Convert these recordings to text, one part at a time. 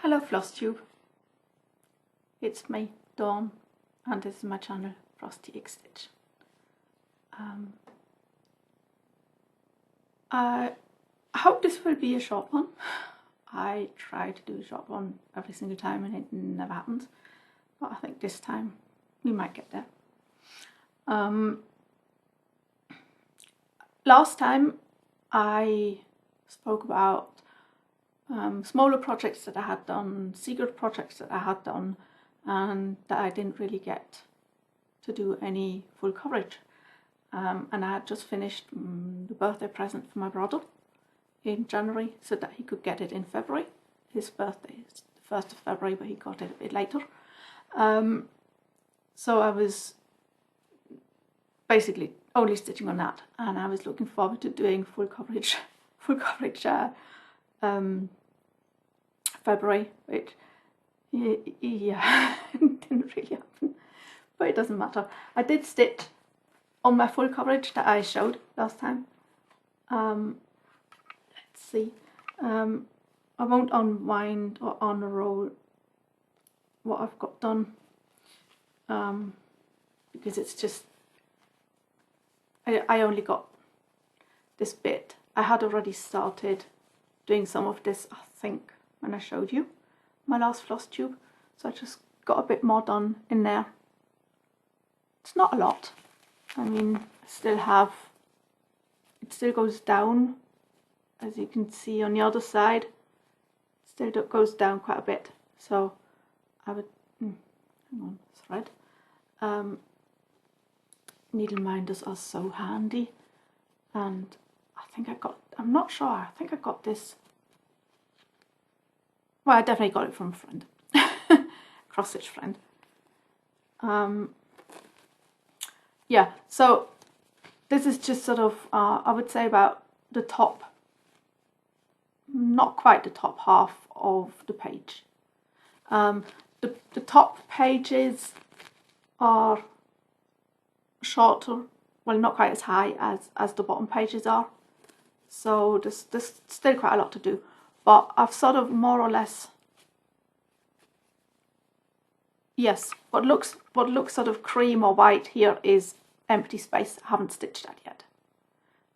Hello Flosstube, it's me, Dawn, and this is my channel, Frosty XStitch. I hope this will be a short one. I try to do a short one every single time and it never happens, but I think this time we might get there. Last time I spoke about smaller projects that I had done, secret projects that I had done, and that I didn't really get to do any full coverage. And I had just finished the birthday present for my brother in January so that he could get it in February. His birthday is the 1st of February, but he got it a bit later. So I was basically only stitching on that, and I was looking forward to doing full coverage February, which yeah didn't really happen, but it doesn't matter. I did stitch on my full coverage that I showed last time. Let's see, I won't unwind or unroll what I've got done, because it's just I only got this bit. I had already started doing some of this, I think, when I showed you my last Flosstube, so I just got a bit more done in there. It's not a lot. I mean, I still have, it still goes down, as you can see on the other side. It still goes down quite a bit, so I would, hang on, thread. Needle minders are so handy, and I think I got, I'm not sure, I think I got this, well, I definitely got it from a friend, cross-stitch friend. Yeah, so this is just sort of, I would say about the top, not quite the top half of the page. The top pages are shorter, well, not quite as high as the bottom pages are, so there's still quite a lot to do, but I've sort of more or less, yes, what looks sort of cream or white here is empty space. I haven't stitched that yet.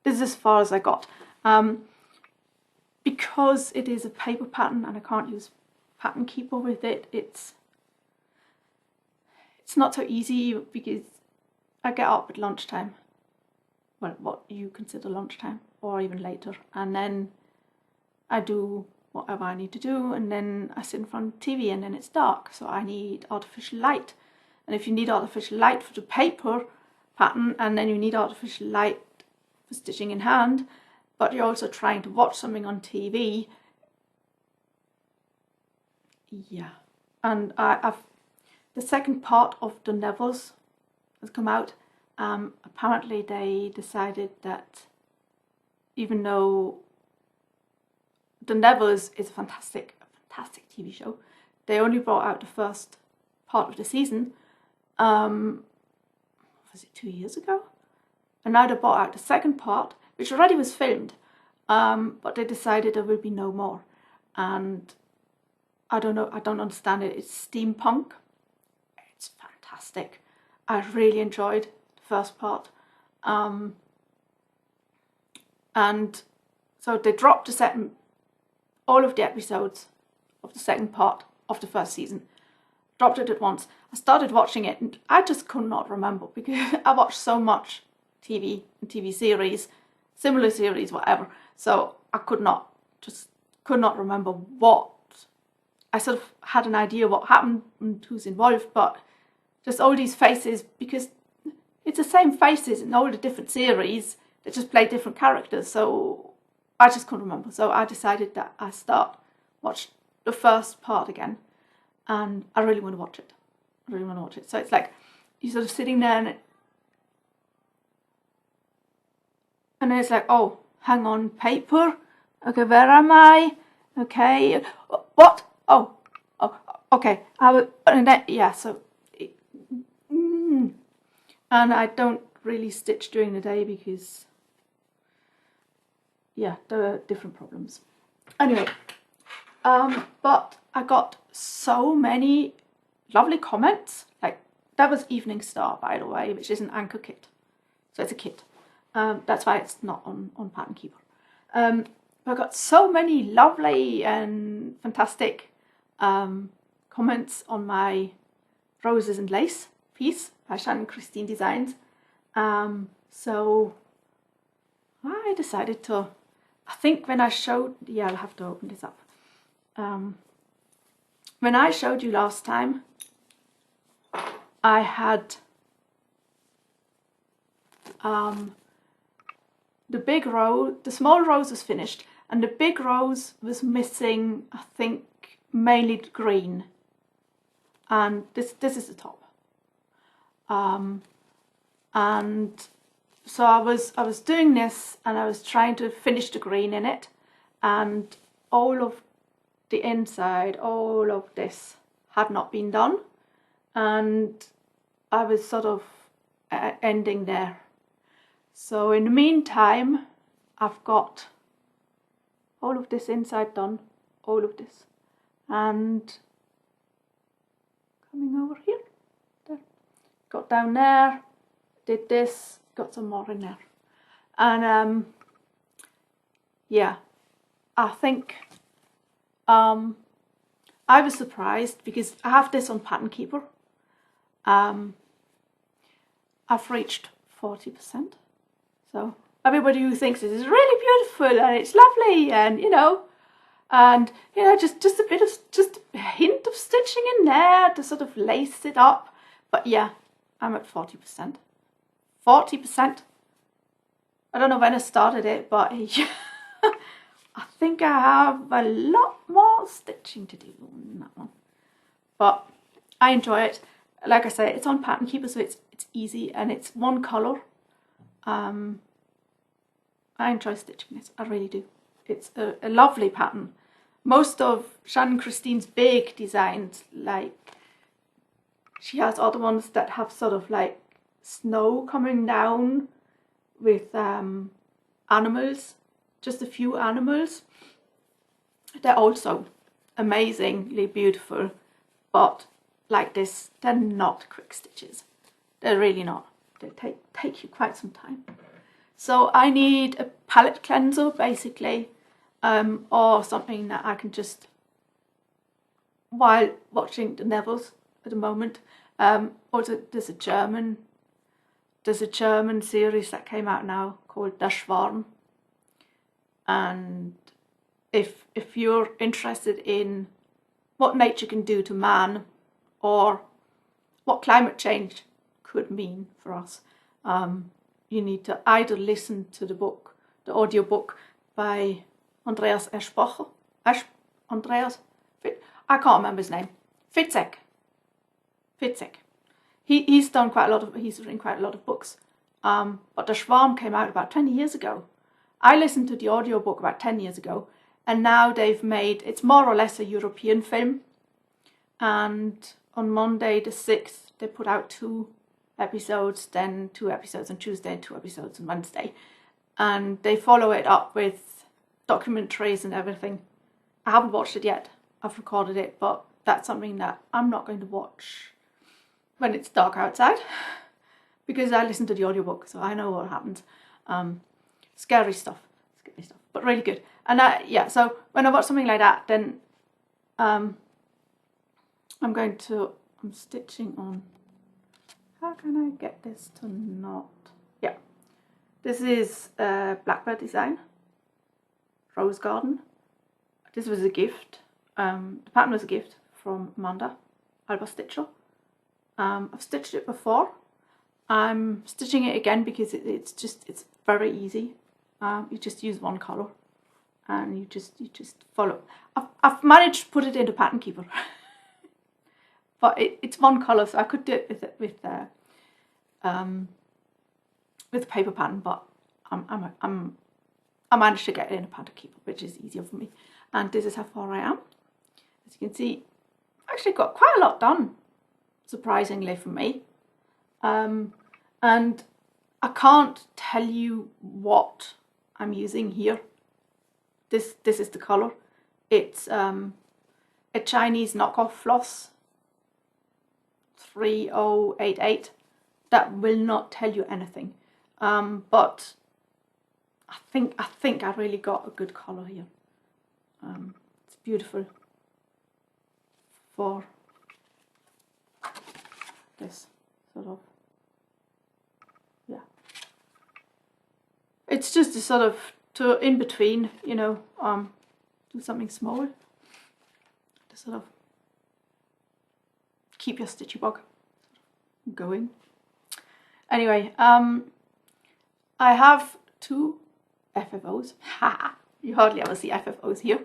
This is as far as I got, because it is a paper pattern and I can't use Pattern Keeper with it. It's not so easy because I get up at lunchtime, well, what you consider lunchtime, or even later, and then I do whatever I need to do, and then I sit in front of the TV and then it's dark, so I need artificial light. And if you need artificial light for the paper pattern, and then you need artificial light for stitching in hand, but you're also trying to watch something on TV, yeah. And the second part of the Nevers has come out. Apparently they decided that even though the Nevers is a fantastic TV show, they only brought out the first part of the season, was it 2 years ago? And now they brought out the second part, which already was filmed, but they decided there will be no more. And I don't know, I don't understand it. It's steampunk. It's fantastic. I really enjoyed the first part. And so they dropped all of the episodes of the second part of the first season. Dropped it at once. I started watching it and I just could not remember, because I watched so much TV and TV series, similar series, whatever. So I could not remember what, I sort of had an idea what happened and who's involved, but just all these faces, because it's the same faces in all the different series, they just play different characters, so I just couldn't remember. So I decided that I watch the first part again, and I really want to watch it. I really want to watch it. So it's like you're sort of sitting there and then it's like, oh, hang on, paper. Okay, where am I? Okay, what? Oh, okay. And then, yeah, so, and I don't really stitch during the day because, yeah, there are different problems. Anyway, but I got so many lovely comments. Like, that was Evening Star, by the way, which is an anchor kit. So it's a kit. That's why it's not on Pattern Keeper. I got so many lovely and fantastic comments on my Roses and Lace piece by Shannon Christine Designs. So I decided to, I think when I showed, yeah, I'll have to open this up. When I showed you last time, I had the big row, the small rose was finished, and the big rose was missing, I think, mainly the green. And this is the top. And so I was doing this, and I was trying to finish the green in it, and all of the inside, all of this had not been done, and I was sort of ending there. So in the meantime, I've got all of this inside done, all of this, and coming over here, there, got down there, did this, got some more in there, and yeah, I think I was surprised because I have this on Pattern Keeper. I've reached 40%. So everybody who thinks this is really beautiful and it's lovely, and just a bit of, just a hint of stitching in there to sort of lace it up. But yeah, I'm at 40%. 40%. I don't know when I started it, but yeah, I think I have a lot more stitching to do on that one. But I enjoy it. Like I say, it's on Pattern Keeper, so it's easy and it's one colour. I enjoy stitching it, I really do. It's a lovely pattern. Most of Shannon Christine's big designs, like, she has other ones that have sort of like snow coming down with animals, just a few animals. They're also amazingly beautiful, but like this, they're not quick stitches. They're really not. They take you quite some time. So I need a palette cleanser, basically, or something that I can just, while watching the Nevilles at the moment, or there's a German series that came out now called Der Schwarm. And if you're interested in what nature can do to man, or what climate change could mean for us, you need to either listen to the book, the audio book by Andreas Eschbacher. Andreas? I can't remember his name. Fitzek. He's done quite a lot of, he's written quite a lot of books. But The Schwarm came out about 20 years ago. I listened to the audio book about 10 years ago, and now they've made, it's more or less a European film. And on Monday the 6th, they put out 2 episodes, then 2 episodes on Tuesday and 2 episodes on Wednesday. And they follow it up with documentaries and everything. I haven't watched it yet. I've recorded it, but that's something that I'm not going to watch when it's dark outside, because I listen to the audiobook, so I know what happens. Scary stuff, but really good. And yeah, so when I watch something like that, then I'm stitching on, how can I get this to not, yeah. This is Blackbird design, Rose Garden. This was a gift, the pattern was a gift from Amanda, Alba Stitcher. I've stitched it before. I'm stitching it again because it's very easy. You just use one colour, and you just follow. I've managed to put it into Pattern Keeper, but it's one colour, so I could do it with the paper pattern, but I managed to get it in a Pattern Keeper, which is easier for me. And this is how far I am. As you can see, I've actually got quite a lot done, surprisingly for me. And I can't tell you what I'm using here. This is the colour. It's a Chinese knockoff floss 3088 that will not tell you anything, but I think I really got a good color here. It's beautiful for this sort of, yeah. It's just a sort of to in between, you know, do something small to sort of keep your stitchy bug going. Anyway, I have 2 FFOs. Ha! You hardly ever see FFOs here.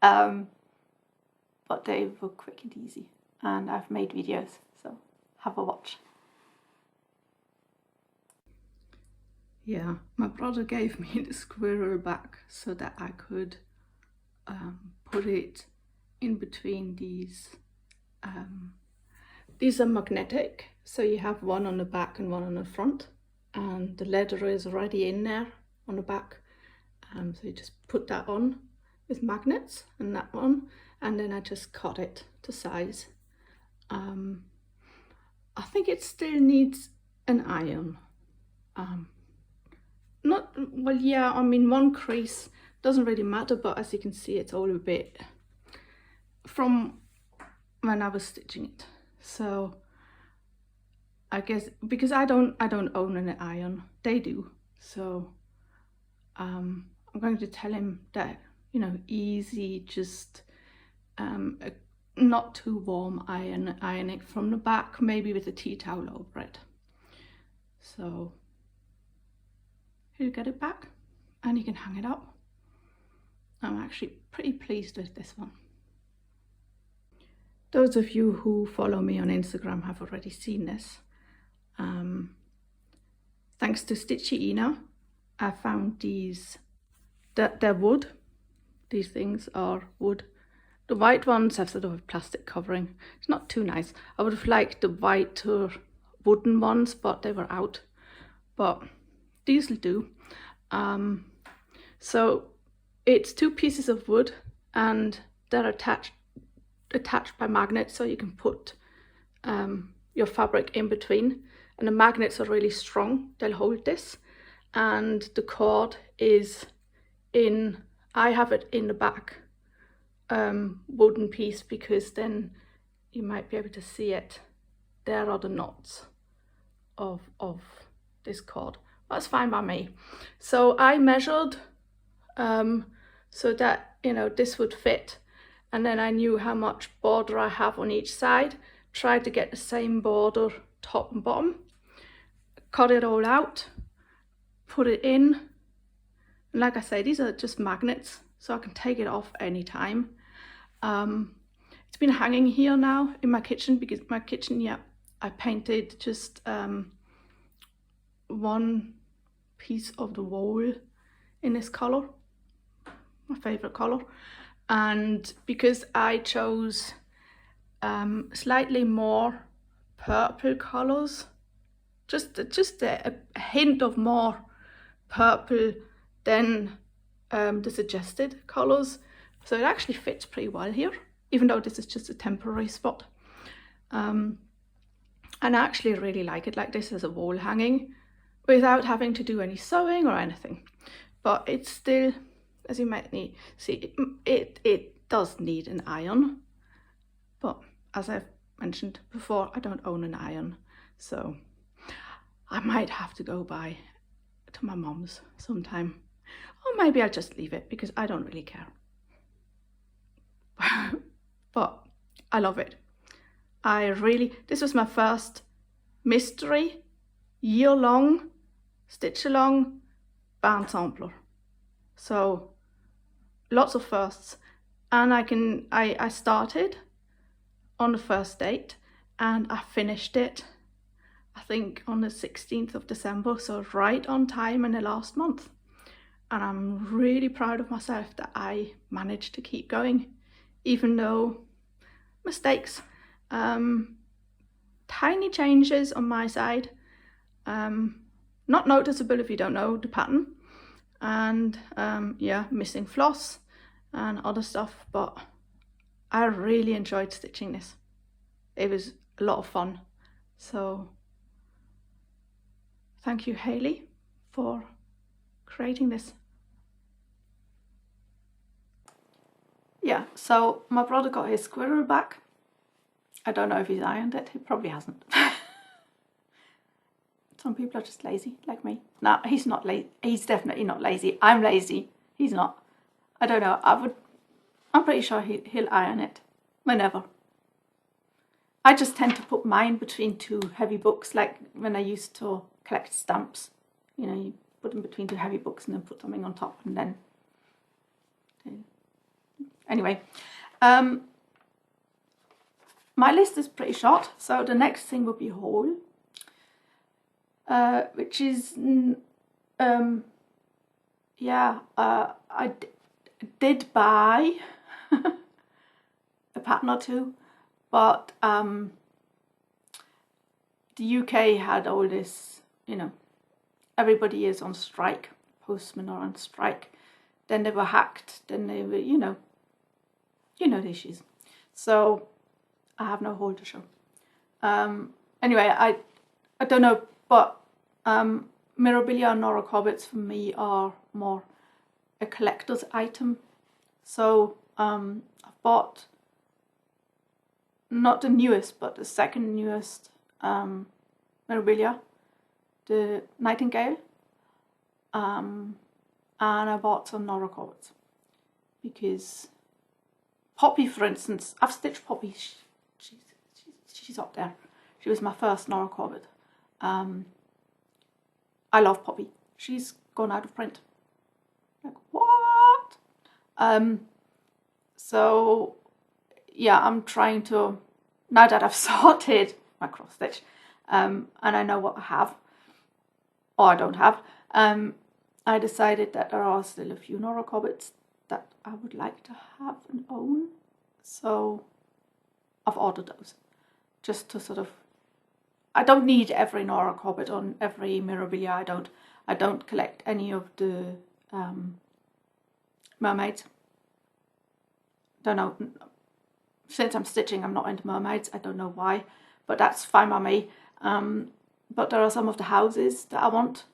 But they were quick and easy, and I've made videos, so have a watch. Yeah, my brother gave me the squirrel back so that I could put it in between these. These are magnetic, so you have one on the back and one on the front, and the leather is already in there on the back. So you just put that on with magnets and that one, and then I just cut it to size. I think it still needs an iron. Not, well, yeah, I mean, one crease doesn't really matter, but as you can see, it's all a bit from when I was stitching it. So I guess because I don't own an iron, they do. So I'm going to tell him that, you know, easy, just not too warm iron it from the back, maybe with a tea towel over it. So he'll get it back and he can hang it up. I'm actually pretty pleased with this one. Those of you who follow me on Instagram have already seen this. Thanks to Stitchy Ina, I found these, that they're wood. These things are wood. The white ones have sort of a plastic covering. It's not too nice. I would have liked the whiter wooden ones, but they were out. But these will do. So it's 2 pieces of wood, and they're attached by magnets, so you can put your fabric in between, and the magnets are really strong. They'll hold this, and the cord is in, I have it in the back wooden piece, because then you might be able to see it. There are the knots of this cord. That's fine by me. So I measured so that, you know, this would fit, and then I knew how much border I have on each side. Tried to get the same border top and bottom, cut it all out, put it in, and like I say, these are just magnets, so I can take it off anytime. It's been hanging here now in my kitchen, because my kitchen, yeah, I painted just one piece of the wall in this color, my favorite color, and because I chose slightly more purple colors, just a hint of more purple than the suggested colors, so it actually fits pretty well here, even though this is just a temporary spot. And I actually really like it like this as a wall hanging, without having to do any sewing or anything. But it's still, as you might see, it does need an iron. But as I've mentioned before, I don't own an iron, so I might have to go by to my mom's sometime. Or maybe I'll just leave it, because I don't really care. But I love it. This was my first mystery, year-long, stitch-along barn sampler. So lots of firsts. And I started on the first date, and I finished it, I think, on the 16th of December, so right on time in the last month. And I'm really proud of myself that I managed to keep going, even though mistakes, tiny changes on my side, not noticeable if you don't know the pattern, and yeah, missing floss and other stuff, but I really enjoyed stitching this. It was a lot of fun. So thank you, Hayley, for creating this. Yeah, so my brother got his squirrel back. I don't know if he's ironed it. He probably hasn't. Some people are just lazy, like me. No, he's not lazy. He's definitely not lazy. I'm lazy. He's not. I don't know. I'm pretty sure he'll iron it whenever. I just tend to put mine between two heavy books, like when I used to collect stamps. You know, you put them between two heavy books and then put something on top, and then... Anyway, my list is pretty short, so the next thing will be haul, which is, yeah, I did buy a pattern or two, but the UK had all this, you know, everybody is on strike, postmen are on strike, then they were hacked, then they were, you know the issues. So I have no haul to show. Anyway, I don't know, but Mirabilia and Nora Corbetts for me are more a collector's item. So I've bought not the newest, but the second newest Mirabilia, the Nightingale, and I bought some Nora Corbetts because Poppy, for instance, I've stitched Poppy. She's up there. She was my first Nora Corbett. I love Poppy. She's gone out of print. Like, what? So yeah, I'm trying to, now that I've sorted my cross stitch, and I know what I have or I don't have, I decided that there are still a few Nora Corbetts that I would like to have and own, so I've ordered those just to sort of, I don't need every Nora Corbett on every Mirabilia. I don't collect any of the mermaids. Don't know, since I'm stitching I'm not into mermaids, I don't know why, but that's fine by me. But there are some of the houses that I want,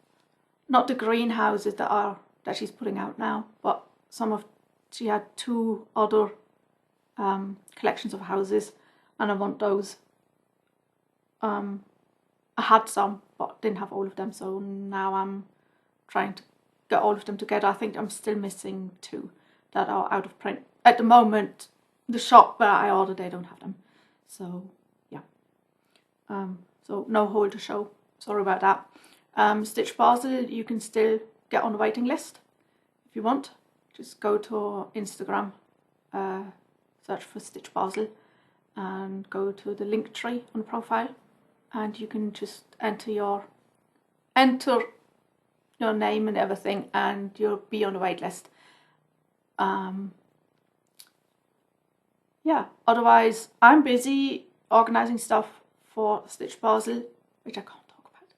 not the green houses that she's putting out now, but she had two other collections of houses, and I want those. I had some, but didn't have all of them, so now I'm trying to get all of them together. I think I'm still missing two that are out of print. At the moment, the shop where I ordered, they don't have them. So, yeah. So no haul to show. Sorry about that. Stitch Basel, you can still get on the waiting list if you want. Just go to Instagram, search for Stitch Basel, and go to the link tree on the profile, and you can just enter your name and everything, and you'll be on the wait list. Yeah, otherwise I'm busy organising stuff for Stitch Basel, which I can't talk about.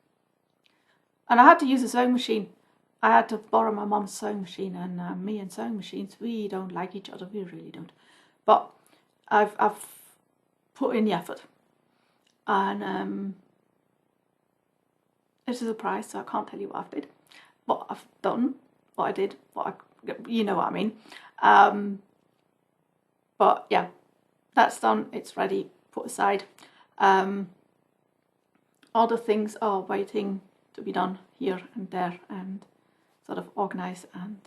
And I had to use a sewing machine. I had to borrow my mum's sewing machine, and me and sewing machines, we don't like each other, we really don't. But I've put in the effort, and it's a surprise, so I can't tell you what I've did, what I've done, what I did, you know what I mean. But yeah, that's done, it's ready, put aside. Other things are waiting to be done here and there, and sort of organised, and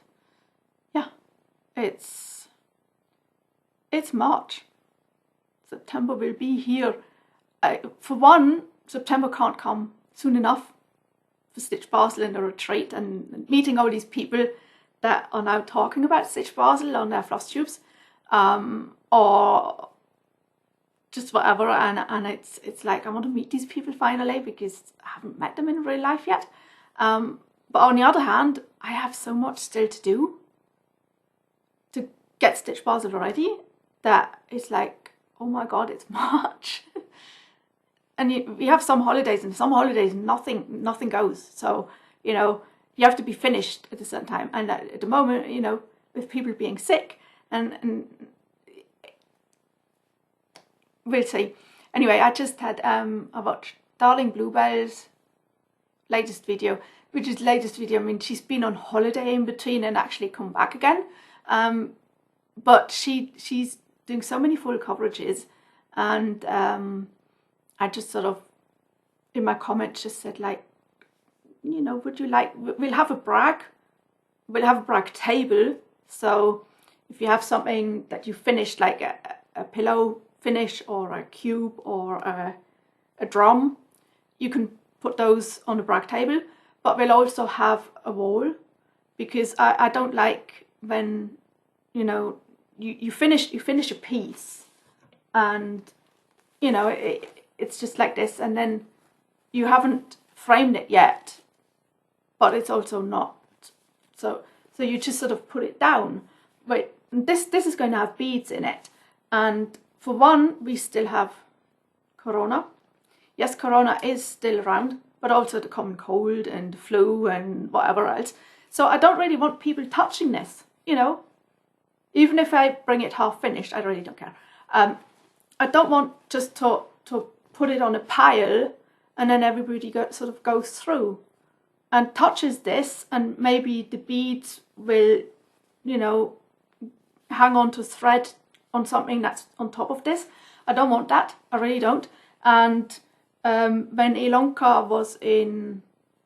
yeah, it's March. September will be here. For one, September can't come soon enough for Stitch Basel in the retreat, and meeting all these people that are now talking about Stitch Basel on their Flosstubes, or just whatever, and it's like I want to meet these people finally, because I haven't met them in real life yet. But on the other hand, I have so much still to do to get Stitch Basel ready that it's like, oh my god, it's March. And you have some holidays, and some holidays nothing goes. So, you know, you have to be finished at a certain time. And at the moment, you know, with people being sick, and we'll see. Anyway, I just had I watched Darling Bluebell's latest video, which is latest video. I mean, she's been on holiday in between and actually come back again. But she's doing so many full coverages, and I just sort of in my comments just said, like, you know, would you like, we'll have a brag table. So if you have something that you finished, like a pillow finish or a cube or a drum, you can put those on the brag table. But we'll also have a wall, because I don't like when, you know, you finish a piece and, you know, it's just like this, and then you haven't framed it yet, but it's also not. So you just sort of put it down. But this is going to have beads in it. And for one, we still have Corona. Yes, Corona is still around, but also the common cold and the flu and whatever else. So I don't really want people touching this, you know. Even if I bring it half finished, I really don't care. I don't want just to put it on a pile and then everybody sort of goes through and touches this, and maybe the beads will, you know, hang on to thread on something that's on top of this. I don't want that. I really don't. And when Ilonka was in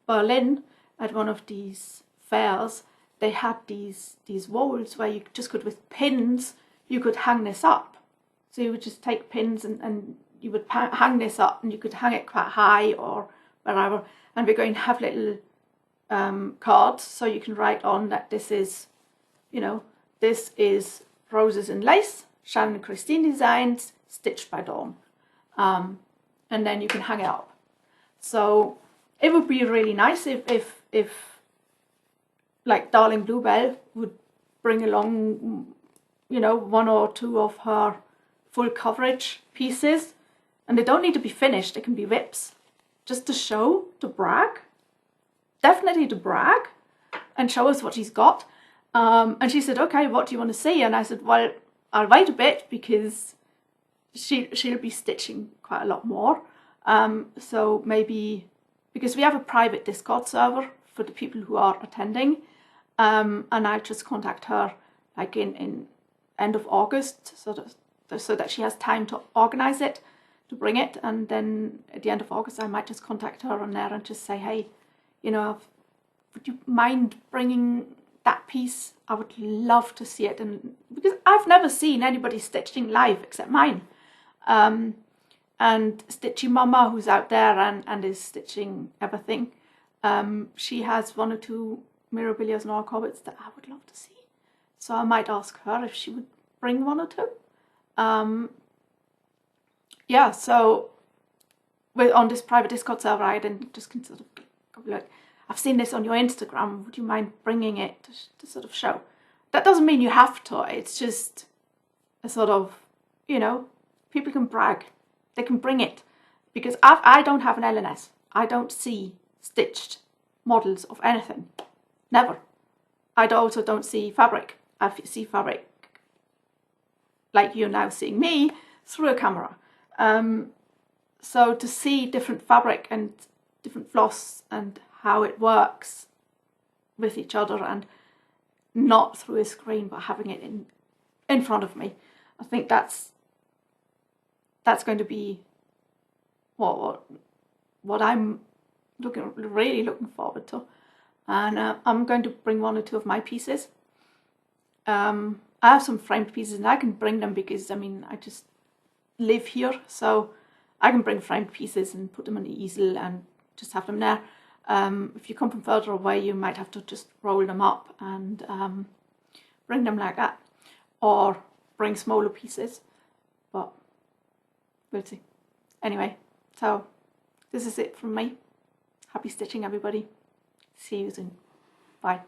Berlin at one of these fairs, they had these walls where you just could, with pins, you could hang this up. So you would just take pins and you would hang this up, and you could hang it quite high or wherever. And we're going to have little cards, so you can write on that this is, you know, this is Roses and Lace, Shannon and Christine designs, stitched by Dawn. And then you can hang it up. So it would be really nice if like Darling Bluebell would bring along, you know, one or two of her full coverage pieces. And they don't need to be finished, they can be whips. Just to show, to brag. Definitely to brag and show us what she's got. And she said, okay, what do you want to see? And I said, well, I'll wait a bit, because she'll be stitching quite a lot more. So maybe, because we have a private Discord server for the people who are attending, and I'll just contact her like in end of August, so that she has time to organize it, to bring it. And then at the end of August, I might just contact her on there and just say, hey, you know, would you mind bringing that piece? I would love to see it. And because I've never seen anybody stitching live except mine. And Stitchy Mama, who's out there and is stitching everything, she has one or two Mirabilias and Orcobbits that I would love to see. So I might ask her if she would bring one or two. Yeah, so on this private Discord server, I then just can sort of go like, I've seen this on your Instagram, would you mind bringing it to sort of show? That doesn't mean you have to, it's just a sort of, you know, people can brag, they can bring it. Because I don't have an LNS, I don't see stitched models of anything, never. I also don't see fabric, I see fabric like you're now seeing me through a camera. So to see different fabric and different floss and how it works with each other, and not through a screen but having it in front of me, I think that's going to be what I'm really looking forward to. And I'm going to bring one or two of my pieces. I have some framed pieces and I can bring them, because I mean I just live here, so I can bring framed pieces and put them on the easel and just have them there. If you come from further away, you might have to just roll them up and bring them like that, or bring smaller pieces, but we'll see. Anyway, so this is it from me. Happy stitching, everybody. See you soon. Bye.